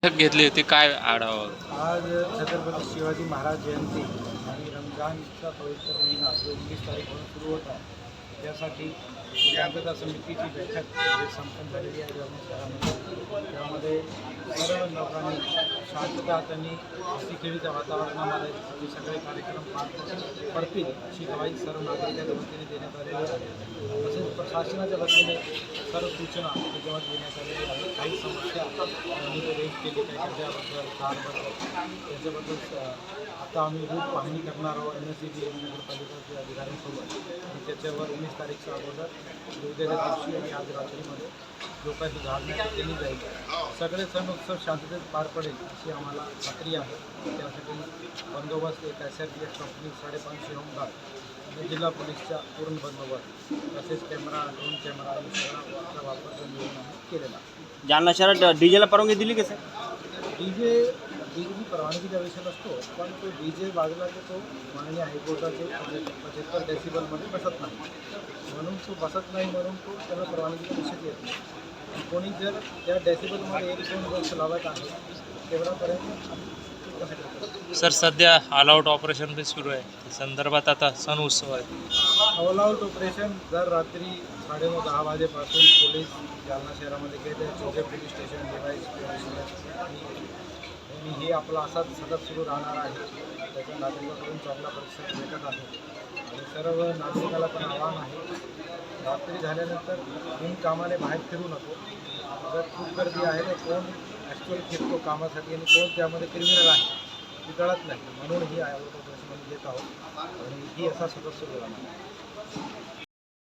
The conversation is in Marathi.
घेतली होती, काय आढावा? आज छत्रपती शिवाजी महाराज जयंती आणि रमजानचा पवित्र महिना जो 19 तारीखपासून सुरू होता त्यासाठी शांतता समितीची बैठक संपन्न झालेली आहे जालना शहरामध्ये. त्यामध्ये सर्व लोकांनी शांतता त्यांनी हसीखेळीच्या वातावरणामध्ये हे सगळे कार्यक्रम पार पडतील अशी ग्वाही सर्व नागरिकांच्या वतीने देण्यात आलेली आहे. तसेच प्रशासनाच्या वतीने सर्व सूचना त्याच्यावर देण्यात आलेली आहे. काही समस्या त्यांनी रेज केली काही कायद्याबद्दल कारबद्दल त्याच्याबद्दल आता आम्ही रूट पाहणी करणार आहोत NSCB नगरपालिकेच्या अधिकाऱ्यांसोबत आणि त्याच्यावर 19 तारीखच्या अगोदर उद्याच्या दिवशी आणि आज रात्रीमध्ये लोकांची झाडण्याची केली जाईल. सगळे सण उत्सव शांततेत पार पडेल अशी आम्हाला खात्री आहे. त्यासाठी बंदोबस्त एक SRPF कंपनी 550 होमगार्ड आणि जिल्हा पोलीसच्या पूर्ण बंदोबस्त तसेच कॅमेरा ड्रोन कॅमेरा आणि सगळा वापर नियोजन केलेला आहे. जालना शहरात डीजेला परवानगी दिली का सर? डीजेची परवानगीचा विषय नसतो, पण तो DJ बाजूला तो माननीय हायकोर्टाचे 75 डेसिबलमध्ये बसत नाही म्हणून तो बसत नाही म्हणून तो त्याला परवानगीचा विषय येत नाही. कोणी जर त्या डेसिबलमध्ये 1-2 बॉक्स लावत आहे तेवढापर्यंत कसं करतो. सर, सध्या ऑल आउट ऑपरेशन पण सुरू आहे, संदर्भात आता सण उत्सव आहे. ऑल आउट ऑपरेशन दर रात्री 9:30-10 वाजेपासून पोलीस जालना शहरामध्ये गेले. चौघे पोलीस स्टेशन डिवाईस आणि हे आपला असाच सतत सुरू राहणार आहे. त्याच्या नागरिकांकडून चांगला प्रतिसाद भेटत आहे आणि सर्व नागरिकाला पण आव्हान आहे, रात्री झाल्यानंतर बिनकामाने बाहेर फिरू नको. जर खूप गर्दी आहे तर कोण ॲक्च्युअल फिरतो कामासाठी आणि कोण त्यामध्ये क्रिमिनल आहे हे कळत नाही म्हणून ही आउट ऑपरेशन घेत आहोत आणि ही असा सतत सुरू राहणार.